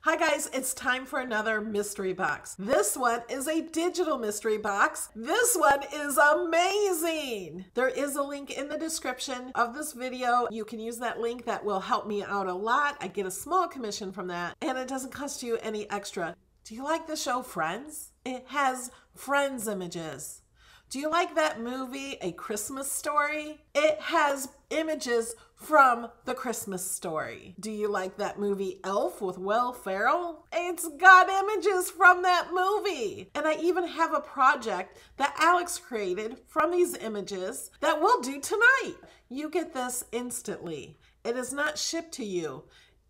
Hi guys, it's time for another mystery box. This one is a digital mystery box. This one is amazing. There is a link in the description of this video. You can use that link. That will help me out a lot. I get a small commission from that and it doesn't cost you any extra. Do you like the show Friends? It has Friends images. Do you like that movie, A Christmas Story? It has images from The Christmas Story. Do you like that movie Elf with Will Ferrell? It's got images from that movie. And I even have a project that Alex created from these images that we'll do tonight. You get this instantly. It is not shipped to you.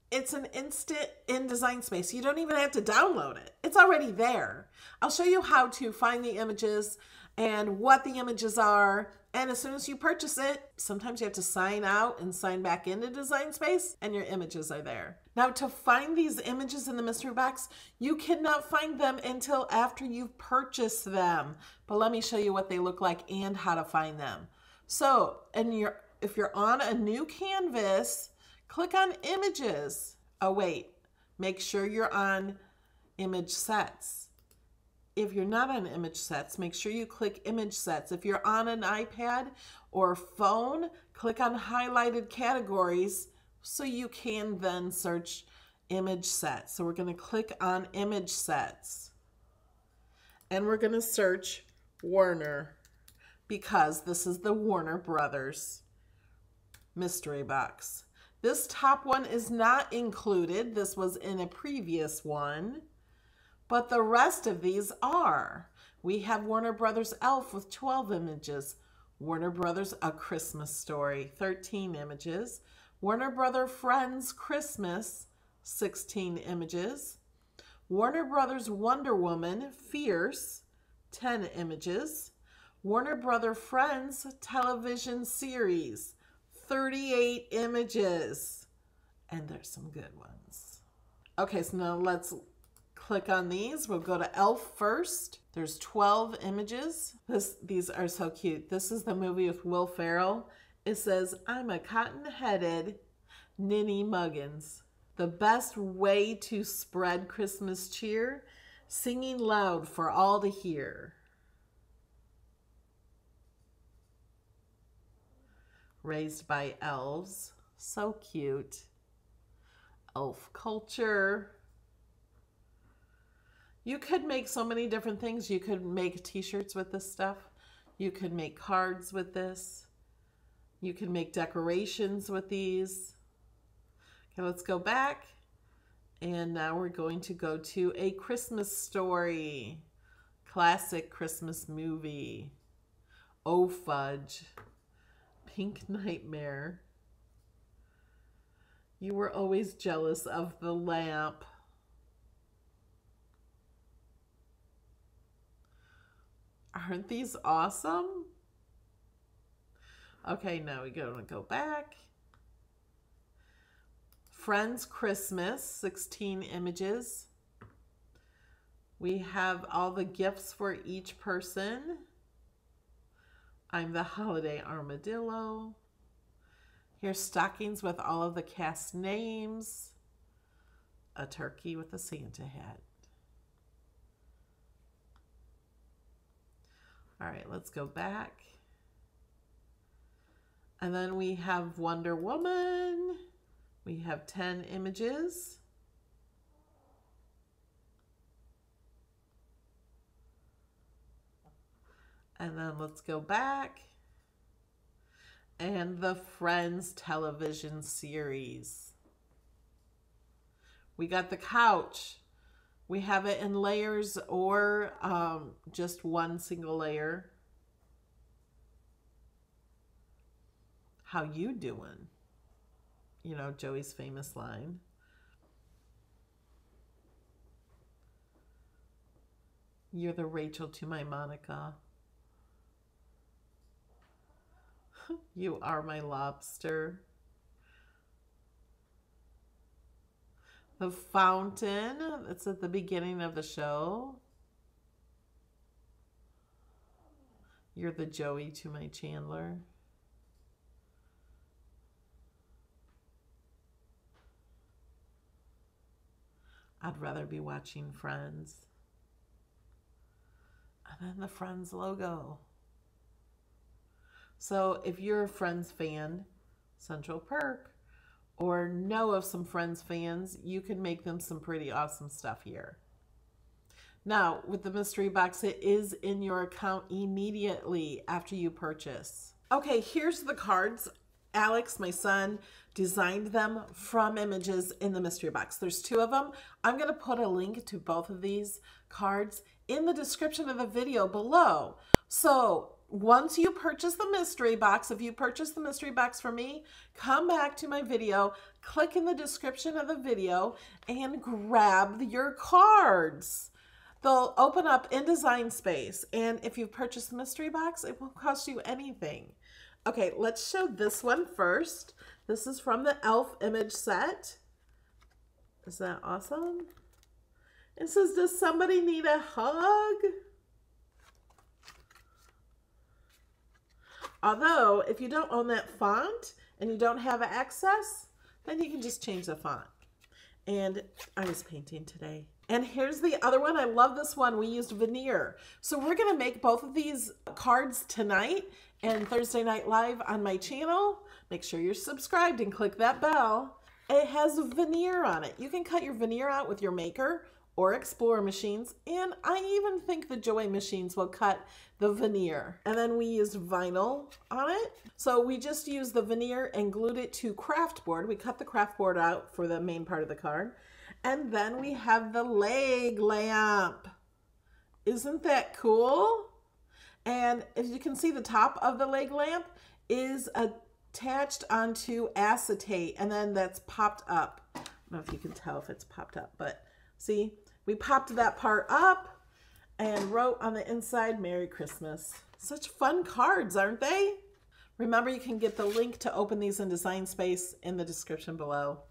It's an instant in Design Space. You don't even have to download it. It's already there. I'll show you how to find the images and what the images are. And as soon as you purchase it, sometimes you have to sign out and sign back into Design Space and your images are there. Now to find these images in the mystery box, you cannot find them until after you've purchased them. But let me show you what they look like and how to find them. So, if you're on a new canvas, click on Images. Oh wait, make sure you're on Image Sets. If you're not on Image Sets, make sure you click Image Sets. If you're on an iPad or phone, click on Highlighted Categories so you can then search Image Sets. So we're going to click on Image Sets. And we're going to search Warner because this is the Warner Brothers mystery box. This top one is not included. This was in a previous one. But the rest of these are. We have Warner Brothers Elf with 12 images. Warner Brothers A Christmas Story, 13 images. Warner Brothers Friends Christmas, 16 images. Warner Brothers Wonder Woman Fierce, 10 images. Warner Brothers Friends Television Series, 38 images. And there's some good ones. Okay, so now let's click on these. We'll go to Elf first. There's 12 images. These are so cute. This is the movie with Will Ferrell. It says, "I'm a cotton-headed ninny muggins. The best way to spread Christmas cheer, singing loud for all to hear." Raised by elves. So cute. Elf culture. You could make so many different things. You could make t-shirts with this stuff. You could make cards with this. You can make decorations with these. Okay, let's go back. And now we're going to go to A Christmas Story. Classic Christmas movie. Oh Fudge. Pink Nightmare. You were always jealous of the lamp. Aren't these awesome? Okay, now we're going to go back. Friends Christmas, 16 images. We have all the gifts for each person. I'm the Holiday Armadillo. Here's stockings with all of the cast names. A turkey with a Santa hat. All right, let's go back. And then we have Wonder Woman. We have 10 images. And then let's go back. And the Friends television series. We got the couch. We have it in layers or just one single layer. How you doing? You know, Joey's famous line. You're the Rachel to my Monica. You are my lobster. The fountain, that's at the beginning of the show. You're the Joey to my Chandler. I'd rather be watching Friends. And then the Friends logo. So if you're a Friends fan, Central Perk, or know of some Friends fans, you can make them some pretty awesome stuff here. Now, with the mystery box, it is in your account immediately after you purchase. Okay, here's the cards. Alex, my son, designed them from images in the mystery box. There's 2 of them. I'm going to put a link to both of these cards in the description of the video below. So once you purchase the mystery box, if you purchase the mystery box for me, come back to my video, click in the description of the video, and grab your cards. They'll open up in Design Space, and if you purchase the mystery box, it won't cost you anything. Okay, let's show this one first. This is from the Elf image set. Is that awesome? It says, does somebody need a hug? Although, if you don't own that font and you don't have access, then you can just change the font. And I was painting today. And here's the other one. I love this one. We used veneer. So we're going to make both of these cards tonight and Thursday Night Live on my channel. Make sure you're subscribed and click that bell. It has veneer on it. You can cut your veneer out with your Maker or Explorer machines. And I even think the Joy machines will cut the veneer. And then we used vinyl on it. So we just used the veneer and glued it to craft board. We cut the craft board out for the main part of the card. And then we have the leg lamp. Isn't that cool? And as you can see, the top of the leg lamp is attached onto acetate, and then that's popped up. I don't know if you can tell if it's popped up, but see, we popped that part up and wrote on the inside, Merry Christmas. Such fun cards, aren't they? Remember, you can get the link to open these in Design Space in the description below.